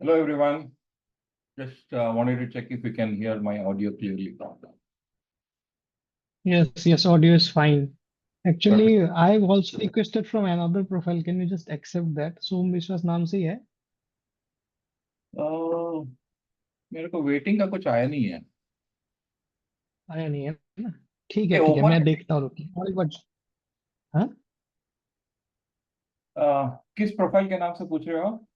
Hello everyone. Just wanted to check if you can hear my audio clearly. Yes, audio is fine. Perfect. Actually, I've also requested from another profile. Can you just accept that? सोम विश्वास नाम से ही है। Uh, मेरे को waiting का कुछ आया नहीं है। आया नहीं है ना? ये ठीक है, ओपन मैं देखता हूँ, रुकिए और एक बार। हाँ, किस प्रोफाइल के नाम से पूछ रहे हो आप?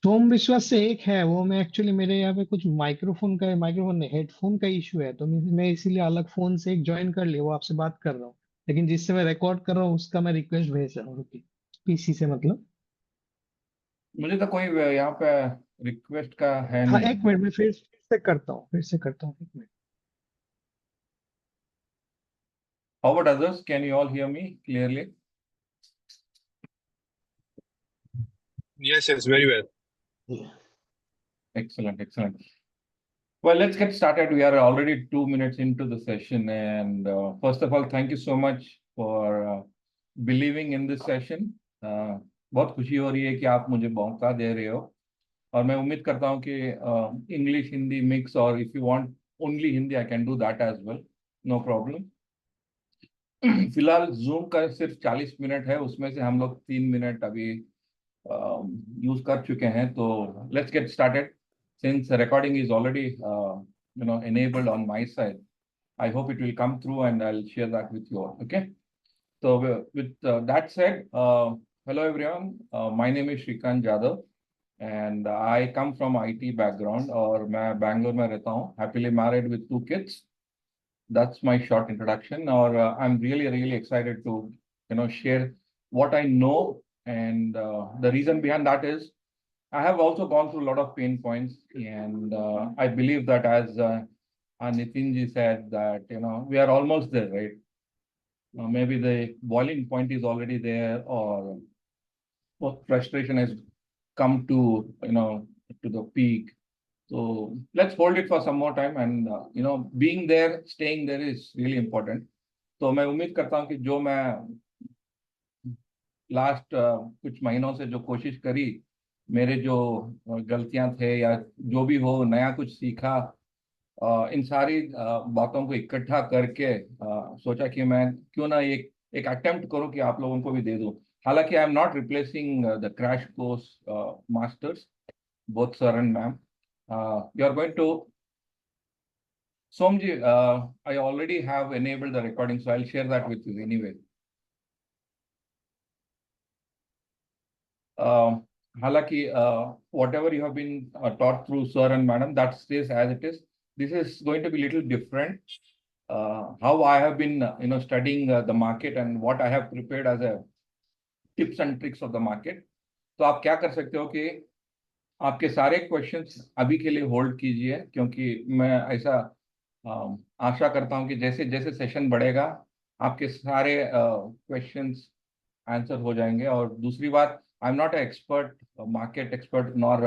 सोम विश्वास से एक है वो। मैं एक्चुअली मेरे यहाँ पे कुछ माइक्रोफोन नहीं, हेडफोन का इशू है, तो मैं इसीलिए अलग फोन से एक ज्वाइन कर लिया, वो आपसे बात कर रहा हूँ। लेकिन जिससे मैं रिकॉर्ड कर रहा हूँ उसका मैं रिक्वेस्ट भेज रहा हूँ, रुकिए। पीसी से मतलब। मुझे तो कोई यहाँ पे रिक्वेस्ट का है हाँ, नहीं। एक मिनट में फिर से करता हूँ, एक minute. How about others? Can you all hear me clearly? Yes, very well. Excellent, excellent. Well, let's get started. We are already 2 minutes into the session, and first of all, thank you so much for believing in this session. बहुत खुशी हो रही है कि आप मुझे मौका दे रहे हो, और मैं उम्मीद करता हूँ कि इंग्लिश हिंदी मिक्स, और if you want only Hindi I can do that as well, no problem. फिलहाल जूम का सिर्फ 40 मिनट है, उसमें से हम लोग 3 मिनट अभी यूज कर चुके हैं, तो let's get started. Since recording is already enabled on my side, I hope it will come through and I'll share that with you all. Okay, so with that said, hello everyone, my name is Shrikant Jadhav and I come from IT background, और मैं बैंगलोर में रहता हूँ, happily married with 2 kids. That's my short introduction, or I'm really excited to share what I know, and the reason behind that is I have also gone through a lot of pain points, and I believe that as Nitinji said, that we are almost there, right? Maybe the boiling point is already there, or frustration has come to to the peak. So let's hold it for some more time, and being there, staying there is really important. तो मैं उम्मीद करता हूँ कि जो मैं last कुछ महीनों से जो कोशिश करी, मेरे जो गलतियां थे या जो भी हो, नया कुछ सीखा, इन सारी बातों को इकट्ठा करके सोचा कि मैं क्यों ना एक अटेम्प्ट करूं कि आप लोगों को भी दे दूं। हालांकि आई am not replacing the crash course masters, both sir and ma'am. You are going to Somji, I already have enabled the recording, so I'll share that with you anyway. Halaki, whatever you have been taught through sir and madam, that stays as it is. This is going to be a little different. How I have been, studying the market and what I have prepared as a tips and tricks of the market. तो आप क्या कर सकते हो कि आपके सारे questions अभी के लिए होल्ड कीजिए, क्योंकि मैं ऐसा आशा करता हूं कि जैसे जैसे सेशन बढ़ेगा आपके सारे क्वेश्चंस आंसर हो जाएंगे। और दूसरी बात, I am not a expert, market expert, nor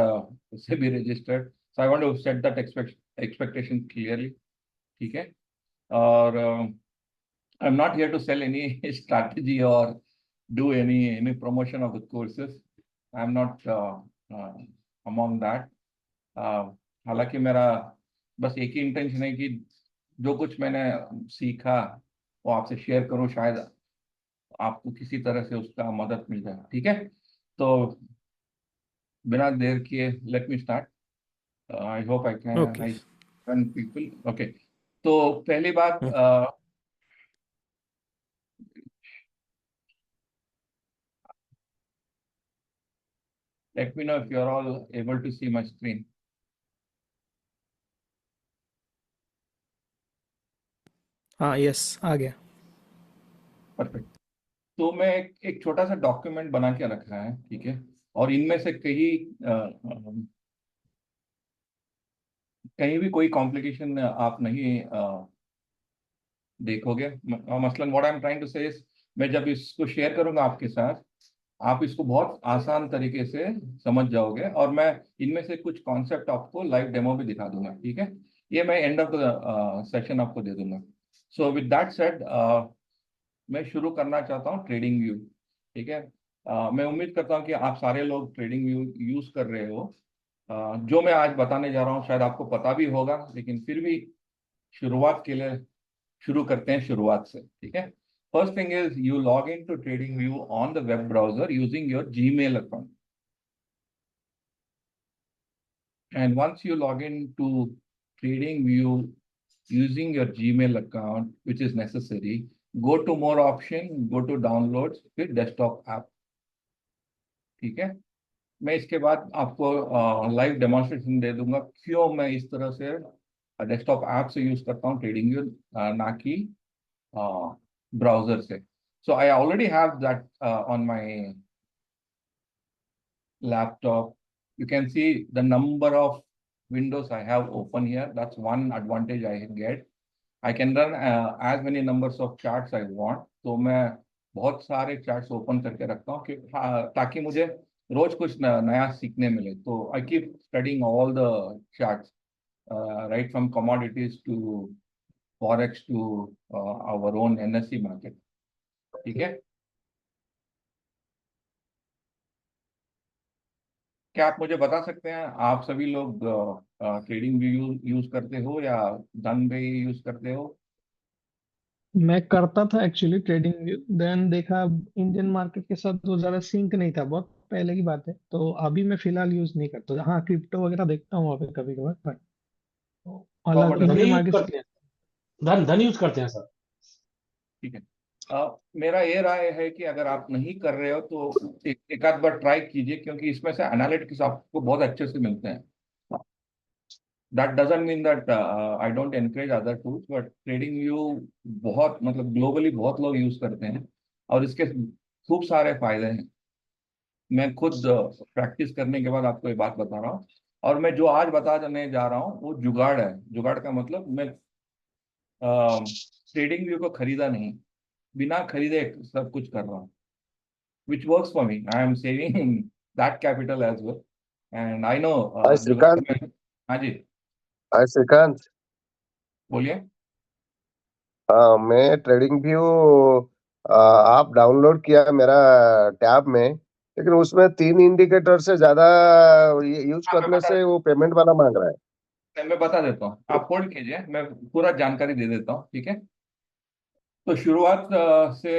SEBI registered, so I want to set that expectation clearly. ठीक है, और I am not here to sell any strategy और do any promotion of the courses. I am not among that. हालांकि मेरा बस एक ही intention है कि जो कुछ मैंने सीखा वो आपसे शेयर करूं, शायद आपको किसी तरह से उसका मदद मिल जाए। ठीक है, तो बिना देर किए let me start. I hope I can Okay. I can people. Okay, तो पहली बात, let me know if you are all able to see my screen. हाँ, यस आ गया। परफेक्ट। तो मैं एक छोटा सा डॉक्यूमेंट बना के रखा है, ठीक है, और इनमें से कहीं भी कोई कॉम्प्लिकेशन आप नहीं देखोगे। मसलन what I am trying to say, मैं जब इसको शेयर करूंगा आपके साथ, आप इसको बहुत आसान तरीके से समझ जाओगे, और मैं इनमें से कुछ कॉन्सेप्ट आपको लाइव डेमो भी दिखा दूंगा। ठीक है, ये मैं एंड ऑफ द सेशन आपको दे दूंगा। सो विद दैट सेड, मैं शुरू करना चाहता हूँ ट्रेडिंग व्यू। ठीक है, मैं उम्मीद करता हूँ कि आप सारे लोग ट्रेडिंग व्यू यूज कर रहे हो। जो मैं आज बताने जा रहा हूँ शायद आपको पता भी होगा, लेकिन फिर भी शुरुआत के लिए शुरू करते हैं शुरुआत से, ठीक है। First thing is you log in to TradingView on the web browser using your Gmail account, and once you log in to trading view using your gmail account, which is necessary, go to more option, go to downloads, फिर desktop app, ठीक है। मैं इसके बाद आपको live demonstration दे दूंगा क्यों मैं इस तरह से डेस्कटॉप ऐप से यूज करता हूँ ट्रेडिंग व्यू, ना कि ब्राउजर से। So I already have that on my laptop. You can see the number of windows I have open here. That's one advantage I get. I can run as many numbers of charts I want. तो मैं बहुत सारे charts open करके रखता हूँ कि ताकि मुझे रोज कुछ नया सीखने मिले। तो I keep studying all the charts, right from commodities to forex to our own NSC market, ठीक है। क्या आप मुझे बता सकते हैं आप सभी लोग ट्रेडिंग व्यू यूज करते हो या धन भी यूज करते हो? मैं करता था एक्चुअली ट्रेडिंग, देन देखा इंडियन मार्केट के साथ वो ज्यादा सिंक नहीं था, बहुत पहले की बात है, तो अभी मैं फिलहाल यूज नहीं करता। हाँ, क्रिप्टो वगैरह देखता हूँ वहाँ पे कभी कभार, बट अलग फॉरवर्ड, धनी इंडियन यूज मार्केट से करते हैं, धन यूज करते हैं सर। ठीक है। मेरा ये राय है कि अगर आप नहीं कर रहे हो तो एक आध बार ट्राई कीजिए, क्योंकि इसमें से एनालिटिक्स आपको बहुत अच्छे से मिलते हैं। That doesn't mean that I don't encourage other tools, but trading view बहुत मतलब ग्लोबली बहुत लोग यूज करते हैं और इसके खूब सारे फायदे हैं। मैं खुद प्रैक्टिस करने के बाद आपको ये बात बता रहा हूँ। और मैं जो आज बताने जा रहा हूँ वो जुगाड़ है। जुगाड़ का मतलब मैं ट्रेडिंग व्यू को खरीदा नहीं, बिना खरीदे सब कुछ कर रहा हूँ, which works for me. I am saving that capital as well, and I know हाय जुगाड़ श्रीकांत। में। हाँ जी, हाय श्रीकांत। बोलिए। हाँ, मैं ट्रेडिंग व्यू आप डाउनलोड किया मेरा टैब में, लेकिन उसमें 3 इंडिकेटर से ज्यादा यूज हाँ, करने से वो पेमेंट वाला मांग रहा है। मैं बता देता हूँ, आप होल्ड कीजिए, मैं पूरा जानकारी दे देता हूँ, ठीक है। तो शुरुआत से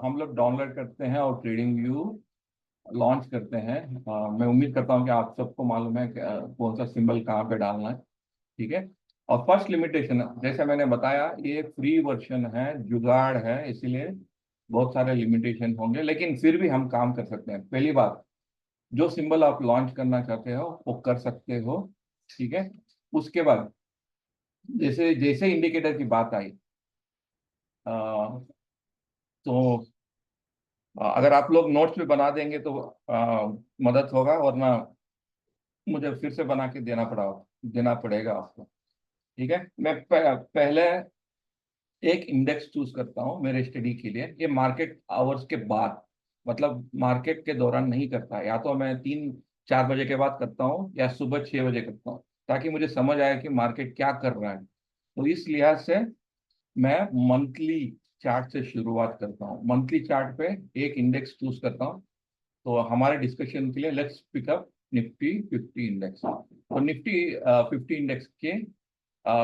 हम लोग डाउनलोड करते हैं और ट्रेडिंग व्यू लॉन्च करते हैं। मैं उम्मीद करता हूँ कि आप सबको मालूम है कि कौन सा सिंबल कहाँ पे डालना है, ठीक है। और फर्स्ट लिमिटेशन, जैसे मैंने बताया, ये फ्री वर्जन है, जुगाड़ है, इसीलिए बहुत सारे लिमिटेशन होंगे, लेकिन फिर भी हम काम कर सकते हैं। पहली बात, जो सिंबल आप लॉन्च करना चाहते हो वो कर सकते हो, ठीक है। उसके बाद जैसे जैसे इंडिकेटर की बात आई, तो अगर आप लोग नोट्स में बना देंगे तो मदद होगा, वरना मुझे फिर से बना के देना पड़ेगा आपको, ठीक है। मैं पहले एक इंडेक्स चूज करता हूँ मेरे स्टडी के लिए। ये मार्केट आवर्स के बाद, मतलब मार्केट के दौरान नहीं करता, या तो मैं 3-4 बजे के बाद करता हूँ या सुबह 6 बजे करता हूँ, ताकि मुझे समझ आए कि मार्केट क्या कर रहा है। तो इस लिहाज से मैं मंथली चार्ट से शुरुआत करता हूँ। मंथली चार्ट पे एक इंडेक्स चूज करता हूँ। तो हमारे डिस्कशन के लिए लेट्स पिकअप निफ्टी 50 इंडेक्स। तो निफ्टी 50 इंडेक्स के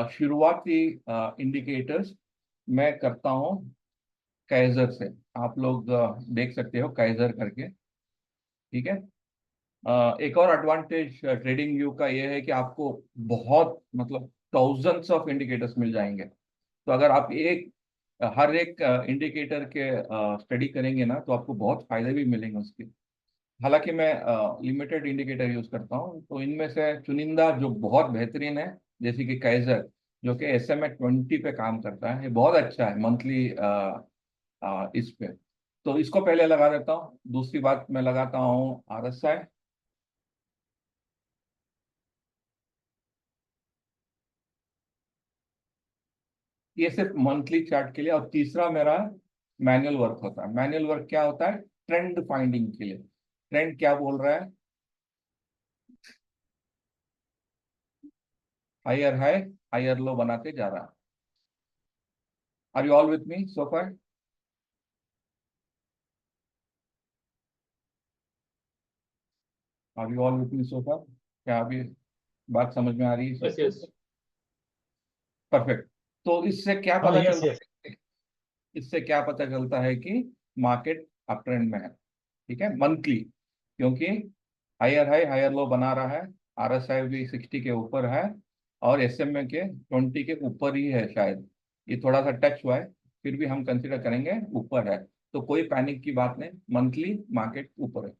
शुरुआती इंडिकेटर्स मैं करता हूँ काइजर से। आप लोग देख सकते हो काइजर करके, ठीक है। एक और एडवांटेज ट्रेडिंग व्यू का ये है कि आपको बहुत मतलब थाउजेंड्स ऑफ इंडिकेटर्स मिल जाएंगे। तो अगर आप हर एक इंडिकेटर के स्टडी करेंगे ना, तो आपको बहुत फायदे भी मिलेंगे उसके। हालांकि मैं लिमिटेड इंडिकेटर यूज करता हूँ, तो इनमें से चुनिंदा जो बहुत बेहतरीन है, जैसे कि काइजर, जो कि SMA 20 पे काम करता है, ये बहुत अच्छा है मंथली इस पे। तो इसको पहले लगा देता हूँ। दूसरी बात, मैं लगाता हूँ RSI। ये सिर्फ मंथली चार्ट के लिए। और तीसरा मेरा मैनुअल वर्क होता है। मैनुअल वर्क क्या होता है? ट्रेंड फाइंडिंग के लिए। ट्रेंड क्या बोल रहा है, हायर हाई हायर लो बनाते जा रहा है। Are you all with me so far? Are you all with me so far? क्या अभी बात समझ में आ रही है यस सबको? Yes perfect. तो इससे क्या हाँ पता यस चलता यस है? इससे क्या पता चलता है कि मार्केट अप ट्रेंड में है, ठीक है, मंथली, क्योंकि हायर हाई हायर लो बना रहा है, आरएसआई भी 60 के ऊपर है और एसएमए के 20 के ऊपर ही है शायद, ये थोड़ा सा टच हुआ है, फिर भी हम कंसिडर करेंगे ऊपर है, तो कोई पैनिक की बात नहीं, मंथली मार्केट ऊपर है।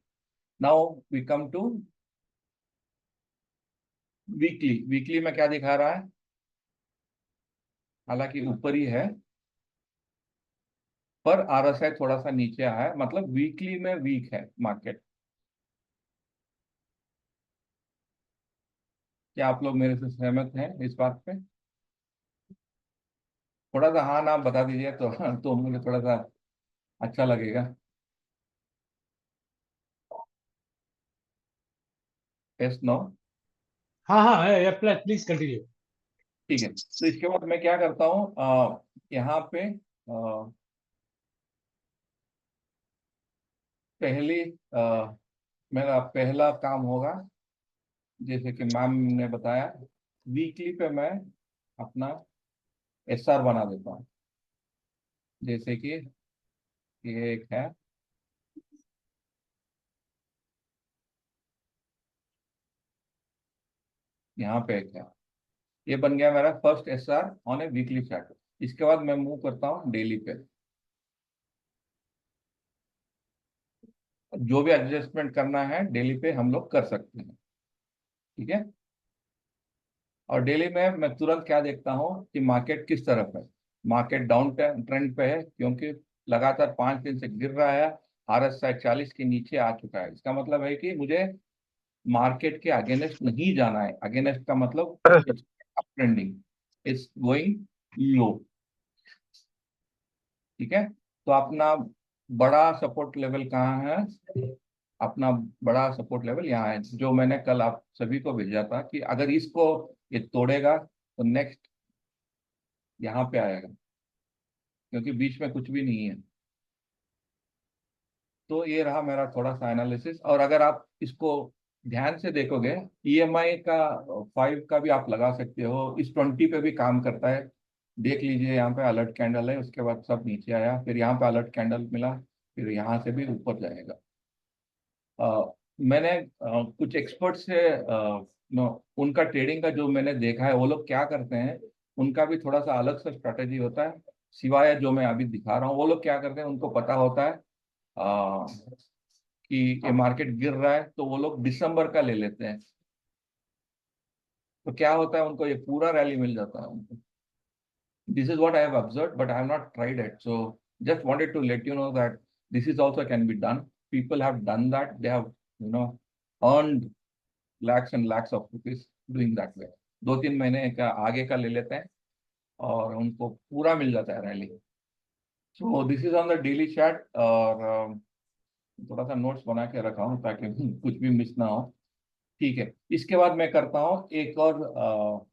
Now we come to weekly. Weekly में क्या दिखा रहा है? हालांकि ऊपर ही है पर आरएसआई थोड़ा सा नीचे आया है, मतलब वीकली में वीक है मार्केट। क्या आप लोग मेरे से सहमत हैं इस बात पे? थोड़ा सा हाँ ना बता दीजिए तो मुझे थोड़ा सा अच्छा लगेगा। Yes no? हाँ हाँ प्लीज कंटिन्यू। ठीक है, तो इसके बाद मैं क्या करता हूँ, यहाँ पे पहली मेरा पहला काम होगा, जैसे कि मैम ने बताया, वीकली पे मैं अपना एसआर बना देता हूँ, जैसे कि ये एक है, यहाँ पे एक है, ये बन गया मेरा first SR on A weekly chart. इसके बाद मैं मूव करता हूँ डेली पे, जो भी एडजस्टमेंट करना है डेली पे हम लोग कर सकते हैं, ठीक है। और डेली में मैं तुरंत क्या देखता हूँ कि मार्केट किस तरफ है। मार्केट डाउन ट्रेंड पे है, क्योंकि लगातार 5 दिन से गिर रहा है, आरएसआई 40 के नीचे आ चुका है, इसका मतलब है कि मुझे मार्केट के अगेंस्ट नहीं जाना है। अगेंस्ट का मतलब it's up trending, it's going low, ठीक है। तो अपना बड़ा सपोर्ट लेवल कहाँ है? अपना बड़ा सपोर्ट लेवल यहाँ है, जो मैंने कल आप सभी को भेजा था कि अगर इसको ये तोड़ेगा तो नेक्स्ट यहाँ पे आएगा, क्योंकि बीच में कुछ भी नहीं है। तो ये रहा मेरा थोड़ा सा एनालिसिस। और अगर आप इसको ध्यान से देखोगे, ईएमआई का 5 का भी आप लगा सकते हो, इस 20 पे भी काम करता है। देख लीजिए, यहाँ पे अलर्ट कैंडल है, उसके बाद सब नीचे आया, फिर यहाँ पे अलर्ट कैंडल मिला, फिर यहाँ से भी ऊपर जाएगा। मैंने कुछ एक्सपर्ट से उनका ट्रेडिंग का जो मैंने देखा है, वो लोग क्या करते हैं, उनका भी थोड़ा सा अलग सा स्ट्रेटेजी होता है, सिवाय जो मैं अभी दिखा रहा हूँ। वो लोग क्या करते हैं, उनको पता होता है कि ये मार्केट गिर रहा है, तो वो लोग दिसंबर का ले लेते हैं। तो क्या होता है, उनको ये पूरा रैली मिल जाता है उनको। This is what I have observed, but I have not tried it. So just wanted to let you know that this is also can be done. People have done that. They have, earned lakhs and lakhs of rupees doing that way. 2-3 महीने का आगे का ले लेते हैं और उनको पूरा मिल जाता है rally. So this is on the daily chat, और थोड़ा सा नोट्स बना के रखा हूँ ताकि कुछ भी मिस ना हो, ठीक है। इसके बाद मैं करता हूँ एक और,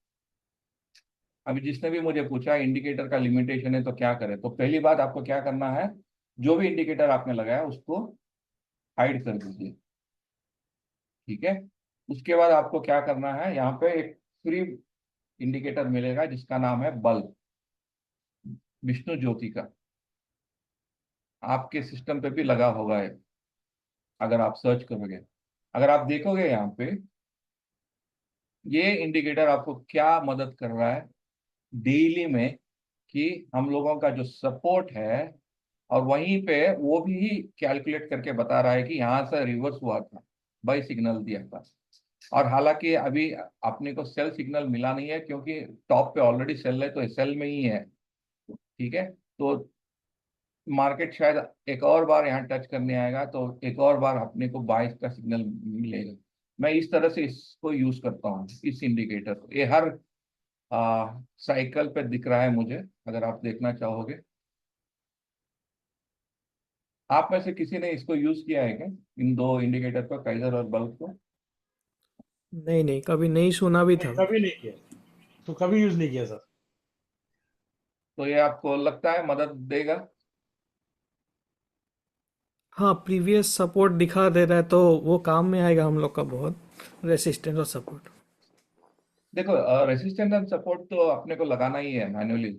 अभी जिसने भी मुझे पूछा इंडिकेटर का लिमिटेशन है तो क्या करें, तो पहली बात आपको क्या करना है, जो भी इंडिकेटर आपने लगाया उसको हाइड कर दीजिए, ठीक है। उसके बाद आपको क्या करना है, यहाँ पे एक फ्री इंडिकेटर मिलेगा जिसका नाम है बल्ब, विष्णु ज्योति का। आपके सिस्टम पे भी लगा होगा है, अगर आप सर्च करोगे, अगर आप देखोगे यहाँ पे, ये इंडिकेटर आपको क्या मदद कर रहा है डेली में, कि हम लोगों का जो सपोर्ट है, और वहीं पे वो भी कैलकुलेट करके बता रहा है कि यहाँ से रिवर्स हुआ था, बाई सिग्नल दिया था। और हालांकि अभी अपने को सेल सिग्नल मिला नहीं है, क्योंकि टॉप पे ऑलरेडी सेल है, तो सेल में ही है, ठीक है। तो मार्केट शायद एक और बार यहाँ टच करने आएगा, तो एक और बार अपने को बाइस का सिग्नल मिलेगा। मैं इस तरह से इसको यूज करता हूँ, इस इंडिकेटर को। ये हर साइकिल पे दिख रहा है मुझे, अगर आप देखना चाहोगे। आप में से किसी ने इसको यूज किया है क्या, इन दो इंडिकेटर को, काइजर और बल्ब को? नहीं नहीं, कभी नहीं सुना भी था। कभी नहीं किया, तो कभी यूज नहीं किया सर। तो ये आपको लगता है मदद देगा? हाँ, प्रीवियस सपोर्ट दिखा दे रहा है तो वो काम में आएगा हम लोग का बहुत, रेसिस्टेंस और सपोर्ट। देखो, रेसिस्टेंस एंड सपोर्ट तो अपने को लगाना ही है मैन्युअली।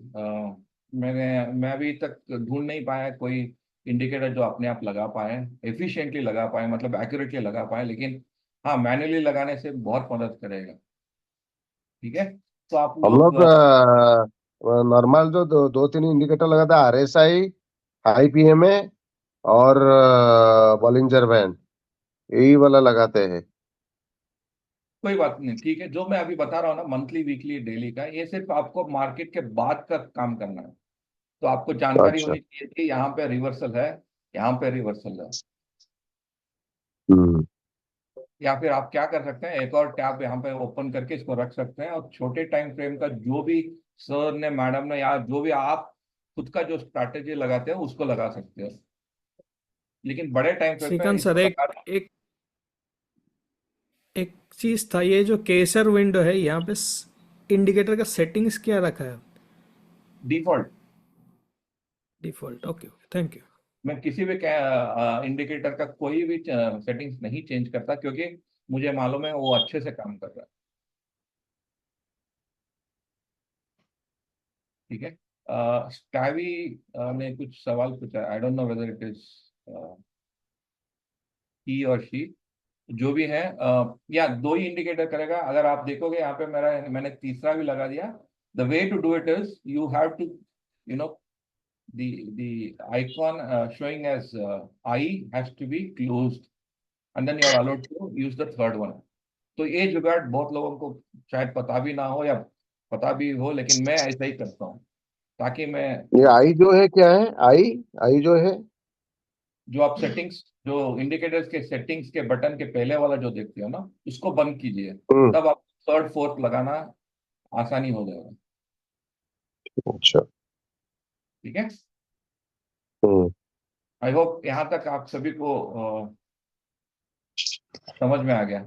मैं अभी तक ढूंढ नहीं पाया कोई इंडिकेटर जो अपने आप लगा पाए, एफिशिएंटली लगा पाए, मतलब एक्यूरेटली लगा पाए, लेकिन हाँ, मैन्युअली लगाने से बहुत मदद करेगा। ठीक है, तो आप हम लोग लोग नॉर्मल जो दो तीन इंडिकेटर लगाता है, RSI, हाई PMA और बॉलिंजर बैंड, यही वाला लगाते हैं। कोई बात नहीं, ठीक है। जो मैं अभी बता रहा हूँ ना, मंथली, वीकली, डेली का, ये सिर्फ आपको मार्केट के बाद का काम करना है। तो आपको जानकारी अच्छा। होनी चाहिए कि यहाँ पे रिवर्सल है, यहाँ पे रिवर्सल है। हम्म। या फिर आप क्या कर सकते हैं, एक और टैब यहाँ पे ओपन करके इसको रख सकते हैं, और छोटे टाइम फ्रेम का जो भी सर ने, मैडम ने, या जो भी आप खुद का जो स्ट्रैटेजी लगाते हो उसको लगा सकते हो, लेकिन बड़े टाइम फ्रेम पे श्रीकांत सर, इसको एक लगा। एक एक चीज था, ये जो केसर विंडो है यहाँ पे इंडिकेटर का सेटिंग्स क्या रखा है? Default. Default, okay okay, thank you. मैं किसी भी इंडिकेटर का कोई भी सेटिंग्स नहीं चेंज करता, क्योंकि मुझे मालूम है वो अच्छे से काम कर रहा है। ठीक है। स्टैवी ने कुछ सवाल पूछा, I don't know whether it is he और शी, जो भी है, या दो ही इंडिकेटर करेगा। अगर आप देखोगे यहाँ पे मैंने तीसरा भी लगा दिया। The way to do it is you have to, you know, the icon showing as I has to be closed, and then you are allowed to use the third one. तो ये जुगाड़ बहुत लोगों को शायद पता भी ना हो, या पता भी हो, लेकिन मैं ऐसा ही करता हूँ, ताकि मैं, ये आई जो है क्या है? आई आई जो है? जो आप सेटिंग्स, जो इंडिकेटर्स के सेटिंग्स के बटन के पहले वाला जो देखते हो ना, उसको बंद कीजिए, हम्म। तब आप थर्ड फोर्थ लगाना आसानी हो जाएगा। अच्छा। ठीक है। हम्म। आई होप यहाँ तक आप सभी को समझ में आ गया।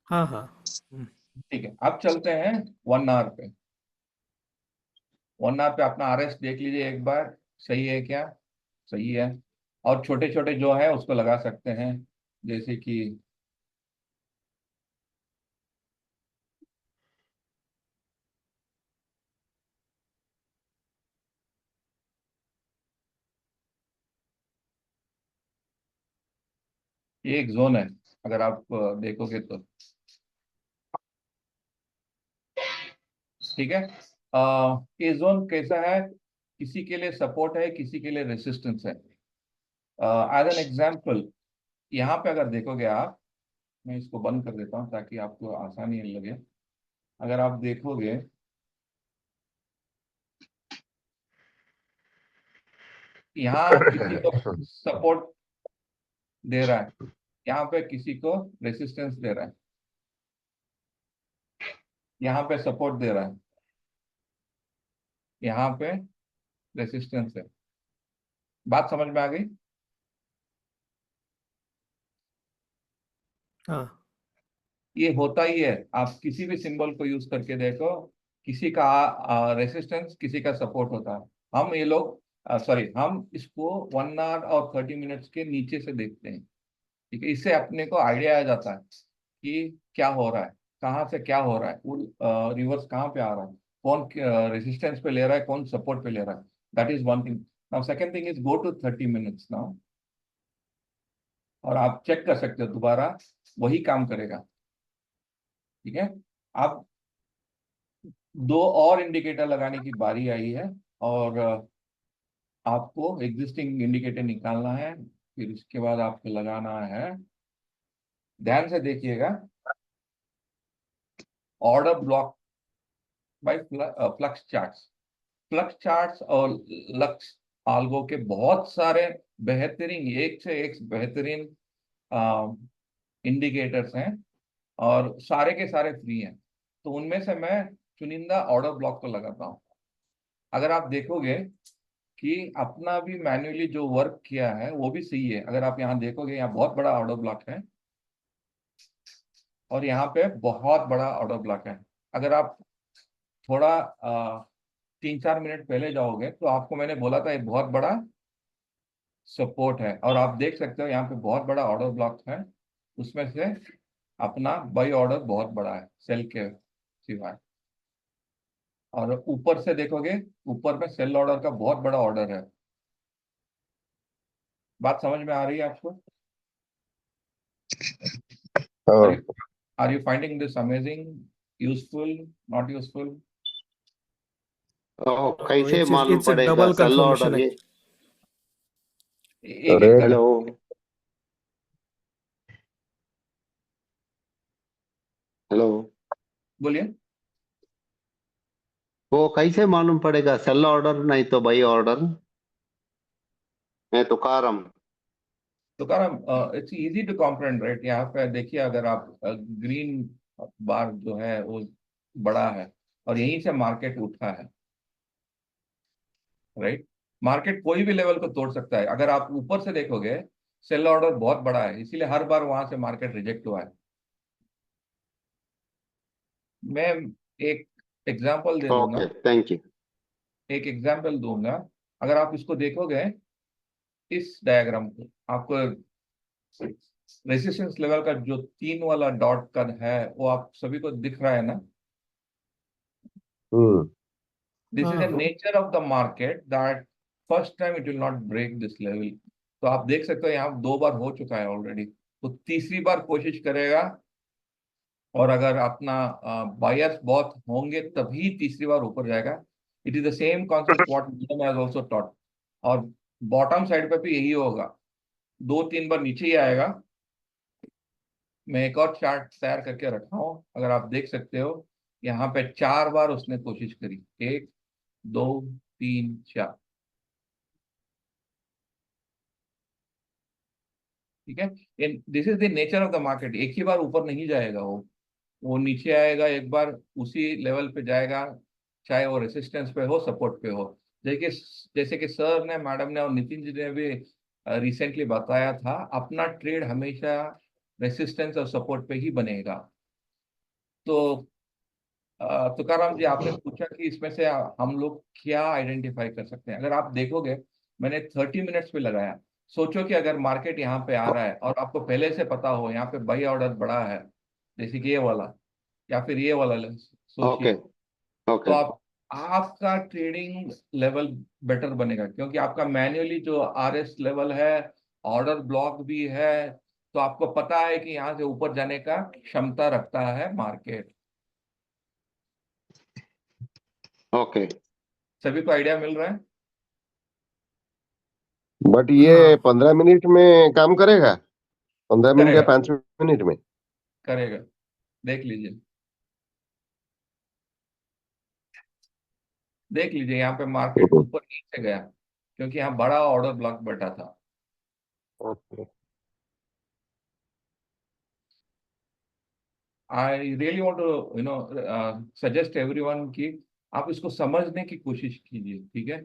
हाँ हाँ। हम्म। ठीक है, अब चलते हैं 1 आवर पे। 1 आवर पे अपना RS देख लीजिए एक बार, सही है क्या? सही है। और छोटे छोटे जो है उसको लगा सकते हैं, जैसे कि ये एक जोन है, अगर आप देखोगे तो। ठीक है। ये जोन कैसा है? किसी के लिए सपोर्ट है, किसी के लिए रेसिस्टेंस है। एज एन एग्जाम्पल, यहाँ पे अगर देखोगे आप, मैं इसको बंद कर देता हूँ ताकि आपको आसानी लगे। अगर आप देखोगे, यहाँ किसी को सपोर्ट दे रहा है, यहाँ पे किसी को रेसिस्टेंस दे रहा है, यहाँ पे सपोर्ट दे रहा है, यहाँ पे रेसिस्टेंस है। बात समझ में आ गई? हाँ ये होता ही है, आप किसी भी सिंबल को यूज करके देखो, किसी का रेसिस्टेंस, किसी का सपोर्ट होता है। हम ये लोग, सॉरी, हम इसको 1 आवर और 30 मिनट्स के नीचे से देखते हैं। ठीक है, इससे अपने को आइडिया आ जाता है कि क्या हो रहा है, कहाँ से क्या हो रहा है, वो रिवर्स कहाँ पे आ रहा है, कौन रेसिस्टेंस पे ले रहा है, कौन सपोर्ट पे ले रहा है। That is one thing. Now second thing is, go to 30 minutes now, और आप चेक कर सकते हो, दोबारा वही काम करेगा। ठीक है। अब दो और इंडिकेटर लगाने की बारी आई है, और आपको एग्जिस्टिंग इंडिकेटर निकालना है, फिर उसके बाद आपको लगाना है, ध्यान से देखिएगा, order block bye flux charts. Flux charts और लक्स आल्गो के बहुत सारे बेहतरीन, एक से एक बेहतरीन इंडिकेटर्स हैं, और सारे के सारे फ्री हैं। तो उनमें से मैं चुनिंदा ऑर्डर ब्लॉक को लगाता हूँ। अगर आप देखोगे कि अपना भी मैन्युअली जो वर्क किया है वो भी सही है। अगर आप यहाँ देखोगे, यहाँ बहुत बड़ा ऑर्डर ब्लॉक है, और यहाँ पे बहुत बड़ा ऑर्डर ब्लॉक है। अगर आप थोड़ा 3-4 मिनट पहले जाओगे तो आपको मैंने बोला था, एक बहुत बड़ा सपोर्ट है, और आप देख सकते हो यहाँ पे बहुत बड़ा ऑर्डर ब्लॉक है, उसमें से अपना बाई ऑर्डर बहुत बड़ा है सेल के सिवाय। और ऊपर से देखोगे, ऊपर में सेल ऑर्डर का बहुत बड़ा ऑर्डर है। बात समझ में आ रही है आपको? हाँ are you finding this amazing, useful, not useful? तो कैसे इट्स मालूम इट्स अ पड़ेगा डबल सेल कंफर्मेशन ऑर्डर ये? एक रेट एग्जाम्पल हेलो हेलो, बोलिए। वो कैसे मालूम पड़ेगा सेल ऑर्डर नहीं तो बाई ऑर्डर? मैं तो कारम। तो कारण it's easy to comprehend, right? यहाँ पे देखिए, अगर आप ग्रीन बार जो है वो बड़ा है, और यहीं से मार्केट उठा है, राइट? मार्केट कोई भी लेवल को तोड़ सकता है। अगर आप ऊपर से देखोगे, सेल ऑर्डर बहुत बड़ा है, इसीलिए हर बार वहां से मार्केट रिजेक्ट हुआ है। मैं एक एग्जांपल दे दूंगा, ओके, थैंक यू। एक एग्जांपल दूंगा। अगर आप इसको देखोगे, इस डायग्राम को, आपको रेजिस्टेंस लेवल का जो 3 वाला डॉट का है, वो आप सभी को दिख रहा है ना? हम्म दिस इज द हाँ nature of the market that first time it will not break this level. तो आप देख सकते हो यहाँ 2 बार हो चुका है ऑलरेडी, तो तीसरी बार कोशिश करेगा। और अगर अपना बायर्स बहुत होंगे तभी तीसरी बार ऊपर जाएगा। It is the same concept what Neelam has also taught. और बॉटम साइड पे भी यही होगा, 2-3 बार नीचे ही आएगा। मैं एक और चार्ट तैयार करके रखा हूँ, अगर आप देख सकते हो, यहाँ पे 4 बार उसने कोशिश करी, 1, 2, 3, 4। ठीक है, this is the nature of the market. एक ही बार ऊपर नहीं जाएगा वो नीचे आएगा, एक बार उसी लेवल पे जाएगा, चाहे वो रेसिस्टेंस पे हो, सपोर्ट पे हो। देखिए, जैसे कि सर ने, मैडम ने और नितिन जी ने भी रिसेंटली बताया था, अपना ट्रेड हमेशा रेसिस्टेंस और सपोर्ट पे ही बनेगा। तो तुकाराम जी, आपने पूछा कि इसमें से हम लोग क्या आइडेंटिफाई कर सकते हैं। अगर आप देखोगे, मैंने 30 मिनट्स पे लगाया। सोचो कि अगर मार्केट यहाँ पे आ रहा है और आपको पहले से पता हो यहाँ पे बाई ऑर्डर बड़ा है, जैसे कि ये वाला या फिर ये वाला ओके सोचिए, तो ओके आपका ट्रेडिंग लेवल बेटर बनेगा, क्योंकि आपका मैन्युअली जो आरएस लेवल है, ऑर्डर ब्लॉक भी है, तो आपको पता है कि यहाँ से ऊपर जाने का क्षमता रखता है मार्केट। ओके। सभी को आइडिया मिल रहा है? बट ये हाँ 15 मिनट में काम करेगा? 15 मिनट या करेगा, 5 मिनट में? करेगा, देख लीजिए, देख लीजिए। यहाँ पे मार्केट ऊपर नीचे गया, क्योंकि यहाँ बड़ा ऑर्डर ब्लॉक बैठा था। Okay. I really want to suggest everyone कि आप इसको समझने की कोशिश कीजिए, ठीक है?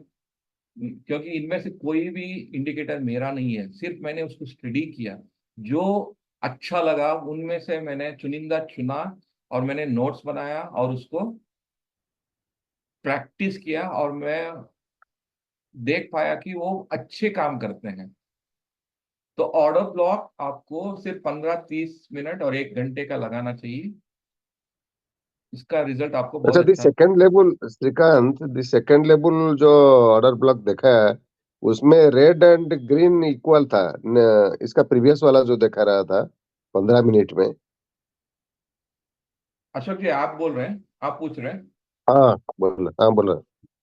क्योंकि इनमें से कोई भी इंडिकेटर मेरा नहीं है, सिर्फ मैंने उसको स्टडी किया। जो अच्छा लगा उनमें से मैंने चुनिंदा चुना, और मैंने नोट्स बनाया और उसको प्रैक्टिस किया, और मैं देख पाया कि वो अच्छे काम करते हैं। तो ऑर्डर ब्लॉक आपको सिर्फ 15-30 मिनट और 1 घंटे का लगाना चाहिए, इसका रिजल्ट आपको अच्छा, बहुत दी अच्छा। Second level Shrikant, the second level जो ऑर्डर ब्लॉक देखा है, उसमें रेड एंड ग्रीन इक्वल था इसका प्रीवियस वाला जो देखा रहा था 15 मिनट में। अशोक जी, आप बोल रहे हैं, आप पूछ रहे हैं? हाँ बोलो।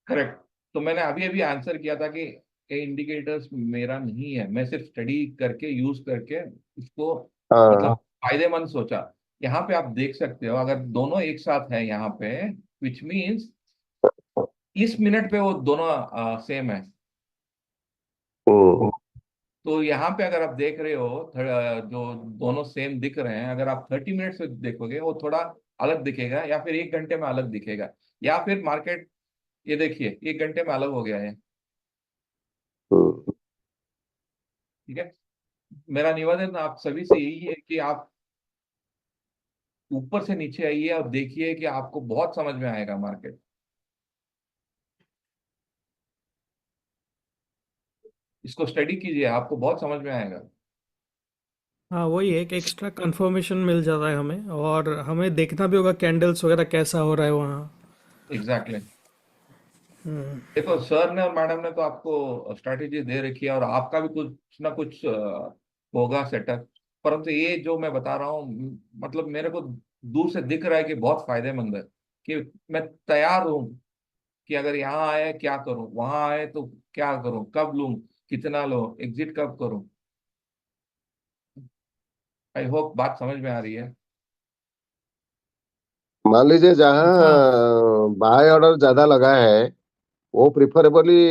करेक्ट। तो मैंने अभी अभी आंसर किया था कि ये इंडिकेटर्स मेरा नहीं है, मैं सिर्फ स्टडी करके, यूज करके इसको हाँ मतलब फायदेमंद सोचा। यहाँ पे आप देख सकते हो, अगर दोनों एक साथ है यहाँ पे, विच मीन्स इस मिनट पे वो दोनों सेम है। हम्म, तो यहाँ पे अगर आप देख रहे हो, जो दोनों सेम दिख रहे हैं, अगर आप 30 मिनट से देखोगे वो थोड़ा अलग दिखेगा, या फिर 1 घंटे में अलग दिखेगा, या फिर मार्केट, ये देखिए 1 घंटे में अलग हो गया है। हम्म। ठीक है, मेरा निवेदन आप सभी से यही है कि आप ऊपर से नीचे आइए और देखिए कि आपको बहुत समझ में आएगा मार्केट। इसको स्टडी कीजिए, आपको बहुत समझ में आएगा। हाँ वही एक एक्स्ट्रा कंफर्मेशन मिल जाता है हमें, और हमें देखना भी होगा कैंडल्स वगैरह कैसा हो रहा है वहाँ। एग्जैक्टली। हम्म। देखो सर ने और मैडम ने तो आपको स्ट्रैटेजी दे रखी है, और आपका भी कुछ ना कुछ होगा सेटअप। परंतु ये जो मैं बता रहा हूँ, मतलब मेरे को दूर से दिख रहा है कि बहुत फायदेमंद है, कि मैं तैयार हूँ कि अगर यहाँ आए क्या करूँ, वहां आए तो क्या करूँ, कब लूँ, कितना लो, एग्जिट कब करूँ। आई होप बात समझ में आ रही है। मान लीजिए हाँ जहाँ बाय ऑर्डर ज्यादा लगा है, वो प्रिफरेबली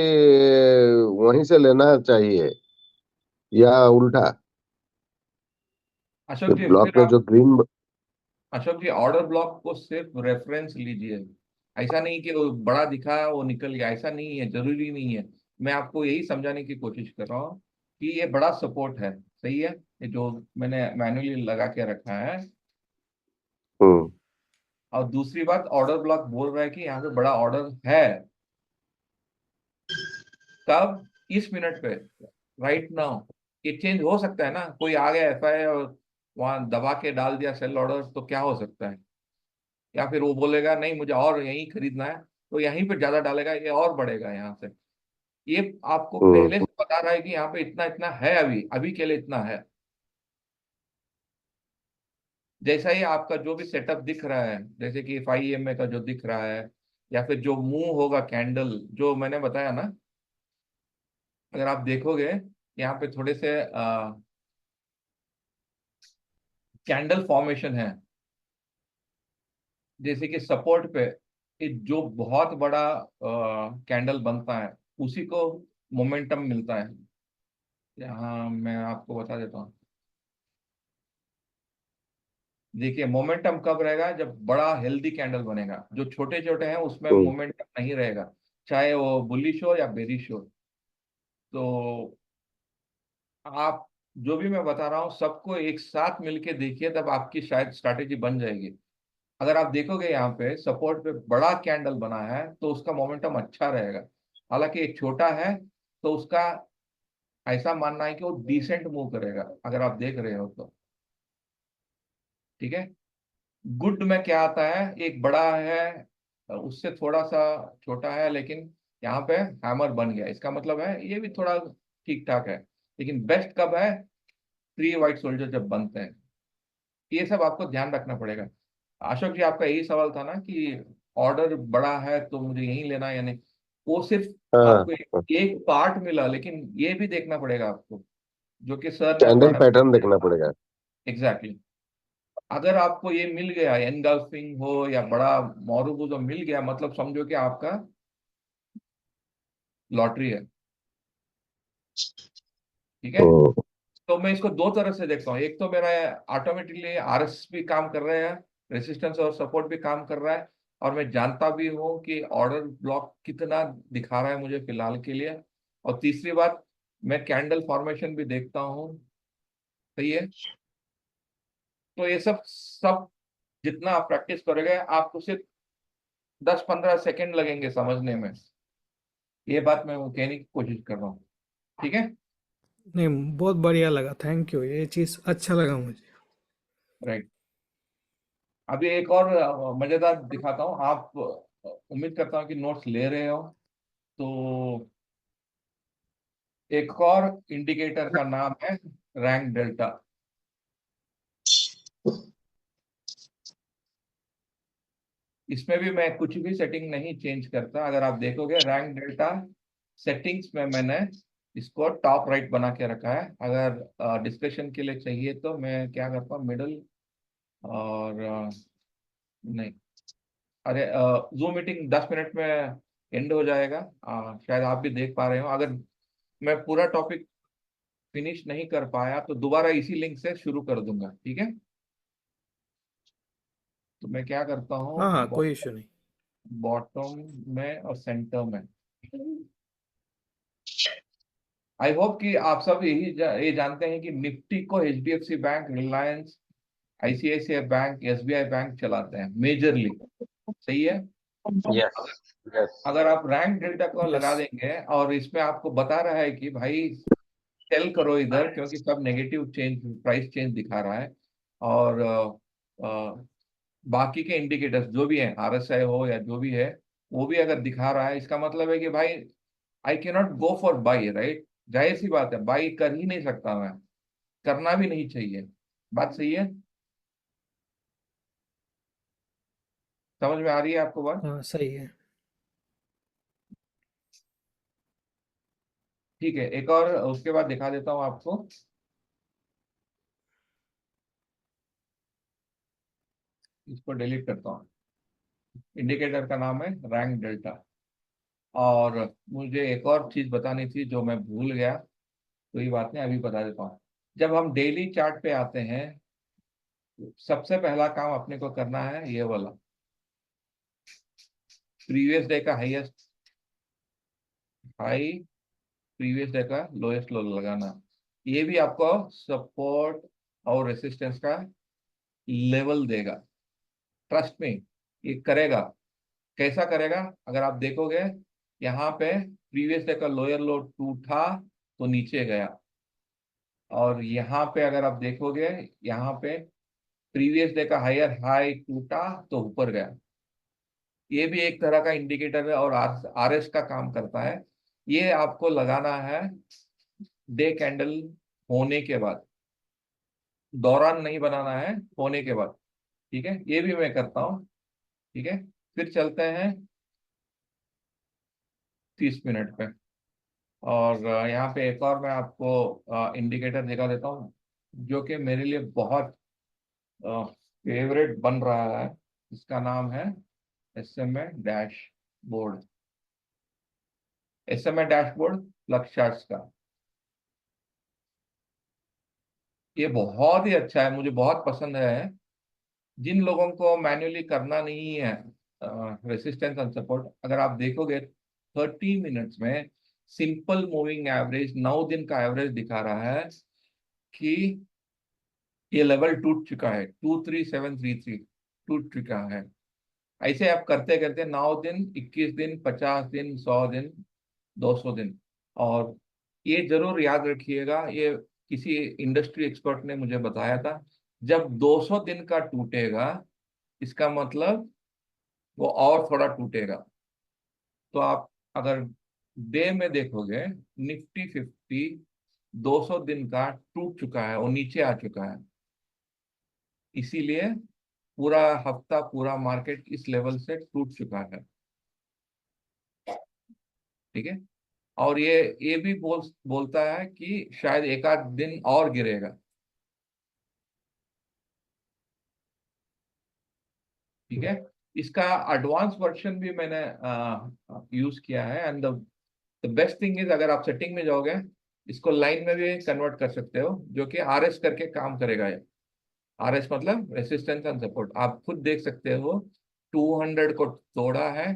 वहीं से लेना चाहिए, या उल्टा, अशोक जी ब्लॉक फिर में आप, जो ग्रीन। अशोक जी ऑर्डर ब्लॉक को सिर्फ रेफरेंस लीजिए। ऐसा नहीं कि वो बड़ा दिखा वो निकल गया, ऐसा नहीं है, जरूरी नहीं है। मैं आपको यही समझाने की कोशिश कर रहा हूँ कि ये बड़ा सपोर्ट है, सही है, ये जो मैंने मैन्युअली लगा के रखा है। हम्म। और दूसरी बात, ऑर्डर ब्लॉक बोल रहा है कि यहाँ पे बड़ा ऑर्डर है, कब, इस मिनट पे, राइट नाउ। ये चेंज हो सकता है ना, कोई आ गया एफआई और वहां दबा के डाल दिया सेल ऑर्डर, तो क्या हो सकता है। या फिर वो बोलेगा नहीं मुझे और यहीं खरीदना है, तो यहीं पे ज्यादा डालेगा, ये और बढ़ेगा यहाँ से। ये आपको पहले हम्म। से बता रहा है कि यहाँ पे इतना इतना है, अभी अभी के लिए इतना है। जैसा ही आपका जो भी सेटअप दिख रहा है, जैसे कि 5 EMA का जो दिख रहा है, या फिर जो मूव होगा कैंडल जो मैंने बताया ना, अगर आप देखोगे यहाँ पे थोड़े से कैंडल फॉर्मेशन है, जैसे कि सपोर्ट पे जो बहुत बड़ा कैंडल बनता है, उसी को मोमेंटम मिलता है। यहाँ मैं आपको बता देता हूँ। देखिए मोमेंटम कब रहेगा, जब बड़ा हेल्दी कैंडल बनेगा। जो छोटे छोटे हैं उसमें हम्म। मोमेंटम नहीं रहेगा, चाहे वो बुलिश हो या बेरिश हो। तो आप जो भी मैं बता रहा हूँ सबको एक साथ मिलके देखिए, तब आपकी शायद स्ट्रैटेजी बन जाएगी। अगर आप देखोगे यहाँ पे सपोर्ट पे बड़ा कैंडल बना है तो उसका मोमेंटम अच्छा रहेगा। हालांकि एक छोटा है तो उसका ऐसा मानना है कि वो डिसेंट मूव करेगा, अगर आप देख रहे हो तो। ठीक है। गुड में क्या आता है, एक बड़ा है, उससे थोड़ा सा छोटा है, लेकिन यहाँ पे हैमर बन गया, इसका मतलब है ये भी थोड़ा ठीक ठाक है। लेकिन बेस्ट कब है, 3 व्हाइट सोल्जर जब बनते हैं। ये सब आपको ध्यान रखना पड़ेगा। अशोक जी आपका यही सवाल था ना कि ऑर्डर बड़ा है तो मुझे यही लेना है या नहीं। वो सिर्फ हाँ, आपको एक पार्ट मिला, लेकिन ये भी देखना पड़ेगा आपको, जो कि सर ने और कैंडल मैडम। पैटर्न देखना पड़ेगा। एग्जैक्टली। अगर आपको ये मिल गया, एनगल्फिंग हो या बड़ा मोरूबू जो मिल गया, मतलब समझो कि आपका लॉटरी है। ठीक है। हम्म। तो मैं इसको दो तरह से देखता हूँ, एक तो मेरा ऑटोमेटिकली आरएस भी काम कर रहे हैं, रेसिस्टेंस और सपोर्ट भी काम कर रहा है, और मैं जानता भी हूँ कि ऑर्डर ब्लॉक कितना दिखा रहा है मुझे फिलहाल के लिए। और तीसरी बात, मैं कैंडल फॉर्मेशन भी देखता हूँ। सही है। तो ये सब सब जितना आप प्रैक्टिस करोगे, आपको सिर्फ 10-15 सेकंड लगेंगे समझने में। ये बात मैं वो कहने की कोशिश कर रहा हूँ। ठीक है। नहीं, बहुत बढ़िया लगा, थैंक यू, ये चीज़ अच्छा लगा मुझे। राइट। अभी एक और मजेदार दिखाता हूँ। आप उम्मीद करता हूँ कि नोट्स ले रहे हो। तो एक और इंडिकेटर का नाम है रैंक डेल्टा। इसमें भी मैं कुछ भी सेटिंग नहीं चेंज करता। अगर आप देखोगे रैंक डेल्टा सेटिंग्स में मैंने इसको टॉप राइट बना के रखा है। अगर डिस्कशन के लिए चाहिए तो मैं क्या करता हूँ, मिडल, और नहीं, अरे जूम मीटिंग 10 मिनट में एंड हो जाएगा। शायद आप भी देख पा रहे हो। अगर मैं पूरा टॉपिक फिनिश नहीं कर पाया तो दोबारा इसी लिंक से शुरू कर दूंगा। ठीक है। तो मैं क्या करता हाँ हूँ, हाँ, कोई इशू नहीं। बॉटम में और सेंटर में। आई होप कि आप सब ये जानते हैं कि निफ्टी को HDFC bank, Reliance, ICICI bank, SBI bank चलाते हैं मेजरली। सही है। यस। यस। अगर आप रैंक डेल्टा को लगा यस देंगे और इसमें आपको बता रहा है कि भाई सेल करो इधर, क्योंकि सब नेगेटिव चेंज, प्राइस चेंज दिखा रहा है, और बाकी के इंडिकेटर्स जो भी हैं, आरएसआई हो या जो भी है, वो भी अगर दिखा रहा है, इसका मतलब है कि भाई I can not go for by, right? जाहिर सी बात है, बाई कर ही नहीं सकता मैं, करना भी नहीं चाहिए। बात सही है? समझ में आ रही है आपको बात? हाँ सही है। ठीक है, एक और उसके बाद दिखा देता हूँ आपको। इसको डिलीट करता हूँ। इंडिकेटर का नाम है रैंक डेल्टा। और मुझे एक और चीज बतानी थी जो मैं भूल गया, कोई बात नहीं, अभी बता देता हूँ। जब हम डेली चार्ट पे आते हैं, सबसे पहला काम अपने को करना है ये वाला, प्रीवियस डे का हाईएस्ट हाई, प्रीवियस डे का लोएस्ट लो लगाना। ये भी आपको सपोर्ट और रेसिस्टेंस का लेवल देगा। ट्रस्ट में ये करेगा। कैसा करेगा? अगर आप देखोगे, यहाँ पे प्रीवियस डे का लोअर लो टूटा तो नीचे गया, और यहाँ पे अगर आप देखोगे, यहाँ पे प्रीवियस डे का हायर हाई टूटा तो ऊपर गया। ये भी एक तरह का इंडिकेटर है और आरएस का काम करता है। ये आपको लगाना है डे कैंडल होने के बाद, दौरान नहीं बनाना है, होने के बाद। ठीक है, ये भी मैं करता हूँ। ठीक है, फिर चलते हैं 30 मिनट पे। और यहाँ पे एक और मैं आपको इंडिकेटर दिखा देता हूँ, जो कि मेरे लिए बहुत फेवरेट बन रहा है। इसका नाम है SMA dashboard. SMA dashboard flux charts का। ये बहुत ही अच्छा है, मुझे बहुत पसंद है। जिन लोगों को मैन्युअली करना नहीं है रेसिस्टेंस एंड सपोर्ट, अगर आप देखोगे 30 मिनट्स में सिंपल मूविंग एवरेज 9 दिन का एवरेज दिखा रहा है कि ये लेवल टूट चुका है, 23733 टूट चुका है। ऐसे आप करते करते 9 दिन, 21 दिन, 50 दिन, 100 दिन, 200 दिन। और ये जरूर याद रखिएगा, ये किसी इंडस्ट्री एक्सपर्ट ने मुझे बताया था, जब 200 दिन का टूटेगा, इसका मतलब वो और थोड़ा टूटेगा। तो आप अगर डे में देखोगे, निफ्टी 50 200 दिन का टूट चुका है, वो नीचे आ चुका है। इसीलिए पूरा हफ्ता, पूरा मार्केट इस लेवल से टूट चुका है। ठीक है, और ये भी बोलता है कि शायद एक आध दिन और गिरेगा। ठीक है, इसका एडवांस वर्जन भी मैंने यूज किया है। And the best thing is, अगर आप सेटिंग में जाओगे, इसको लाइन में भी कन्वर्ट कर सकते हो, जो कि आरएस करके काम करेगा। ये आरएस मतलब रेसिस्टेंस एंड सपोर्ट, आप खुद देख सकते हो। 200 को तोड़ा है।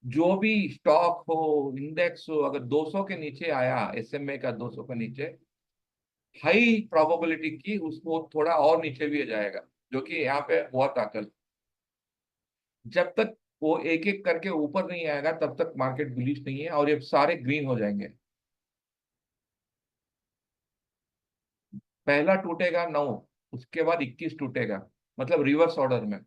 जो भी स्टॉक हो, इंडेक्स हो, अगर 200 के नीचे आया, SMA का 200 के नीचे, हाई प्रोबेबिलिटी की उसको थोड़ा और नीचे भी जाएगा, जो कि यहाँ पे हुआ था कल। जब तक वो एक एक करके ऊपर नहीं आएगा, तब तक मार्केट बुलिश नहीं है, और ये सारे ग्रीन हो जाएंगे। पहला टूटेगा 9, उसके बाद 21 टूटेगा, मतलब रिवर्स ऑर्डर में।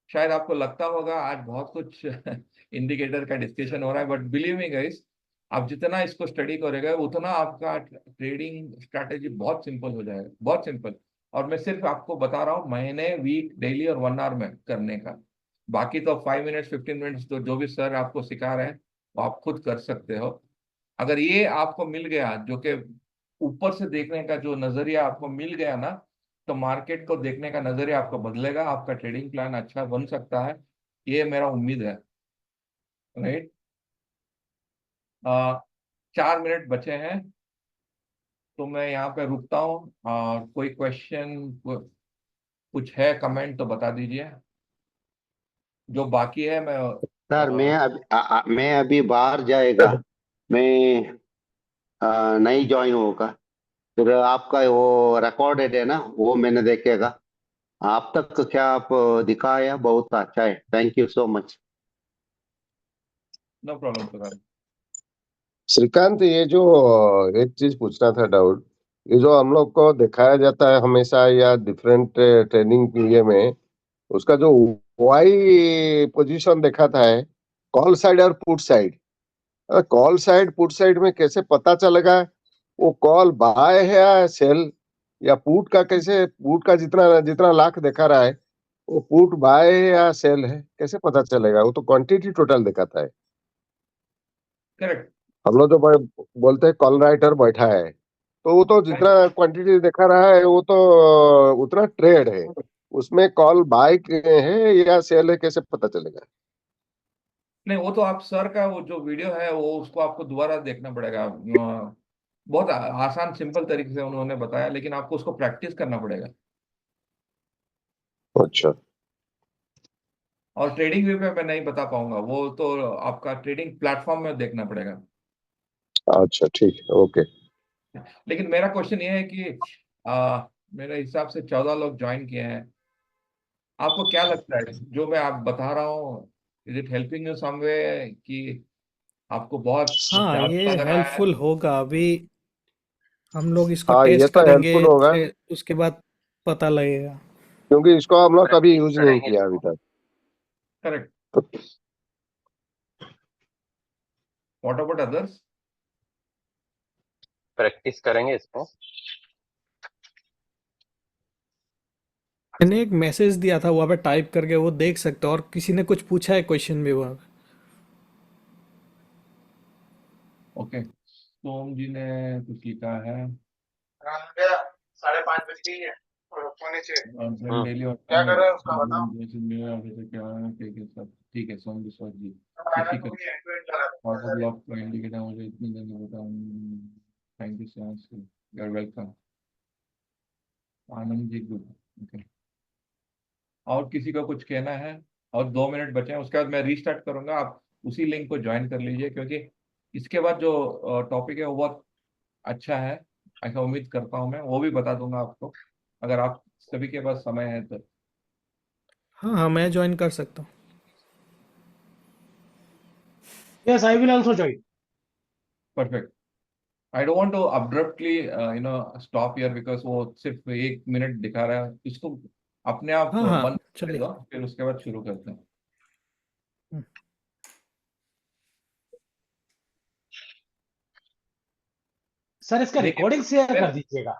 शायद आपको लगता होगा आज बहुत कुछ इंडिकेटर का डिस्कशन हो रहा है, बट बिलीव मी गाइस, आप जितना इसको स्टडी करेंगे, उतना आपका ट्रेडिंग स्ट्रैटेजी बहुत सिंपल हो जाएगा, बहुत सिंपल। और मैं सिर्फ आपको बता रहा हूँ महीने, वीक, डेली और 1 आवर में करने का। बाकी तो 5 मिनट्स, 15 मिनट्स तो जो भी सर आपको सिखा रहे हैं, वो आप खुद कर सकते हो। अगर ये आपको मिल गया, जो कि ऊपर से देखने का जो नजरिया आपको मिल गया ना, तो मार्केट को देखने का नजरिया आपको बदलेगा, आपका ट्रेडिंग प्लान अच्छा बन सकता है। ये मेरा उम्मीद है। राइट, 4 मिनट बचे हैं, तो मैं यहाँ पे रुकता हूँ। और कोई क्वेश्चन, कुछ है कमेंट तो बता दीजिए। जो बाकी है मैं सर मैं अभी बाहर जाएगा, मैं नहीं ज्वाइन होगा। फिर आपका वो रिकॉर्डेड है ना, वो मैंने देखेगा। आप तक क्या आप दिखाया, बहुत अच्छा है, thank you so much. No problem sir. Shrikant, ये जो एक चीज पूछना था, डाउट। ये जो हम लोग को दिखाया जाता है हमेशा या डिफरेंट ट्रेनिंग ये में, उसका जो वाई पोजीशन दिखाता है, कॉल साइड और put side. Call side put side में कैसे पता चलेगा वो कॉल बाय है या सेल, या पुट का कैसे, पुट का जितना जितना लाख दिखा रहा है वो पुट बाय है या सेल है, कैसे पता चलेगा? वो तो क्वांटिटी टोटल दिखाता है। करेक्ट। हम लोग जो बोलते हैं कॉल राइटर बैठा है, तो वो तो जितना क्वांटिटी दिखा रहा है वो तो उतना ट्रेड है। उसमें कॉल बाय है या सेल है, कैसे पता चलेगा? नहीं, वो तो आप सर का वो जो वीडियो है वो उसको आपको दोबारा देखना पड़ेगा। बहुत आसान सिंपल तरीके से उन्होंने बताया, लेकिन आपको उसको प्रैक्टिस करना पड़ेगा। अच्छा। और ट्रेडिंग व्यू पे मैं नहीं बता पाऊंगा, वो तो आपका ट्रेडिंग प्लेटफॉर्म में देखना पड़ेगा। अच्छा, ठीक है, ओके। लेकिन मेरा क्वेश्चन ये है कि मेरे हिसाब से 14 लोग ज्वाइन किए हैं। आपको क्या लगता है जो मैं आप बता रहा हूँ, is it helping you someway, कि आपको बहुत हाँ, ज्यादा ये लग रहा है? हेल्पफुल होगा। अभी हम लोग इसको हाँ, ये टेस्ट तो करेंगे, हेल्पफुल होगा, फिर उसके बाद पता लगेगा। क्योंकि इसको हम लोग कभी यूज नहीं किया अभी तक। करेक्ट। तो व्हाट अबाउट अदर्स? प्रैक्टिस करेंगे इसको। मैंने एक मैसेज दिया था वहाँ पे, टाइप करके वो देख सकते हो, और किसी ने कुछ पूछा है क्वेश्चन भी वहाँ पे। ओके, सोम जी ने कुछ लिखा है। 5:30 बज गई है और पौने 6। डेली और क्या कर रहा है उसका बताओ। ठीक है सर, ठीक है सोम विश्वास जी। आधा किसी तो का भी एंड लगा ऑटो था। ब्लॉक का इंडिकेटर मुझे इतनी देर में बताऊं। Thank you so much, you are welcome. Anand ji good. Okay, और किसी का कुछ कहना है? और 2 मिनट बचे हैं, उसके बाद मैं रीस्टार्ट करूंगा। आप उसी लिंक को ज्वाइन कर लीजिए, क्योंकि इसके बाद जो टॉपिक है वो बहुत अच्छा है। ऐसा उम्मीद करता हूँ, मैं वो भी बता दूंगा आपको, अगर आप सभी के पास समय है तो। हाँ हाँ, मैं ज्वाइन कर सकता हूँ। Yes, I will also join. Perfect. I don't want to abruptly stop here, because वो सिर्फ 1 मिनट दिखा रहा है। इसको अपने आप हाँ हाँ, बंद कर चलिए। दो, फिर उसके बाद शुरू करते हैं। हम्म। सर इसका देखिए, रिकॉर्डिंग शेयर कर मेरा दीजिएगा,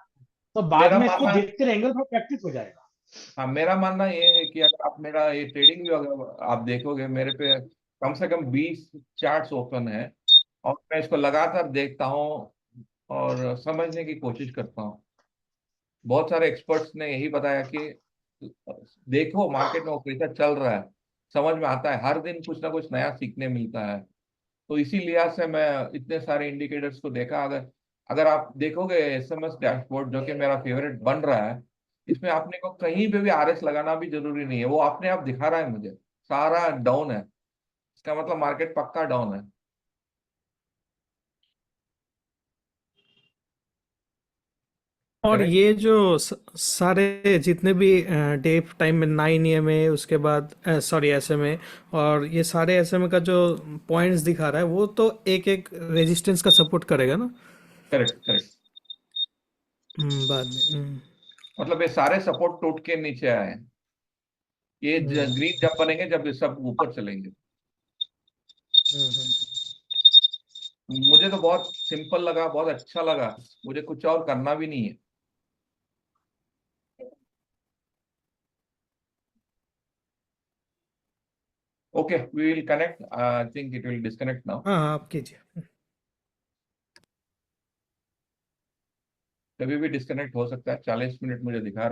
तो बाद मेरा में इसको मानना देखते रहेंगे तो प्रैक्टिस हो जाएगा। हाँ, मेरा मानना ये है कि अगर आप मेरा ये ट्रेडिंग व्यू अगर आप देखोगे, मेरे पे कम से कम 20 चार्ट्स ओपन है, और मैं इसको लगातार देखता हूँ और समझने की कोशिश करता हूँ। बहुत सारे एक्सपर्ट्स ने यही बताया कि देखो मार्केट में वो कैसा चल रहा है, समझ में आता है, हर दिन कुछ ना कुछ नया सीखने मिलता है। तो इसी लिहाज से मैं इतने सारे इंडिकेटर्स को देखा। अगर अगर आप देखोगे एसएमएस डैशबोर्ड, जो कि मेरा फेवरेट बन रहा है, इसमें आपने को कहीं पे भी आरएस लगाना भी जरूरी नहीं है, वो अपने आप दिखा रहा है मुझे सारा डाउन है। इसका मतलब मार्केट पक्का डाउन है। और करेक्ट। ये जो सारे जितने भी डे टाइम में 9 EMA, उसके बाद सॉरी SMA, और ये सारे SMA का जो पॉइंट्स दिखा रहा है, वो तो एक एक रेजिस्टेंस का सपोर्ट करेगा ना। करेक्ट। करेक्ट। बाद में। मतलब ये सारे सपोर्ट टूट के नीचे आए हैं। ये हम्म, ग्रीन जब बनेंगे जब ये सब ऊपर चलेंगे। हम्म। मुझे तो बहुत सिंपल लगा, बहुत अच्छा लगा। मुझे कुछ और करना भी नहीं है। Okay, we will connect. I think it will disconnect now. हाँ हाँ, आप कीजिए। कभी भी डिस्कनेक्ट हो सकता है। 40 मिनट मुझे दिखा रहा है।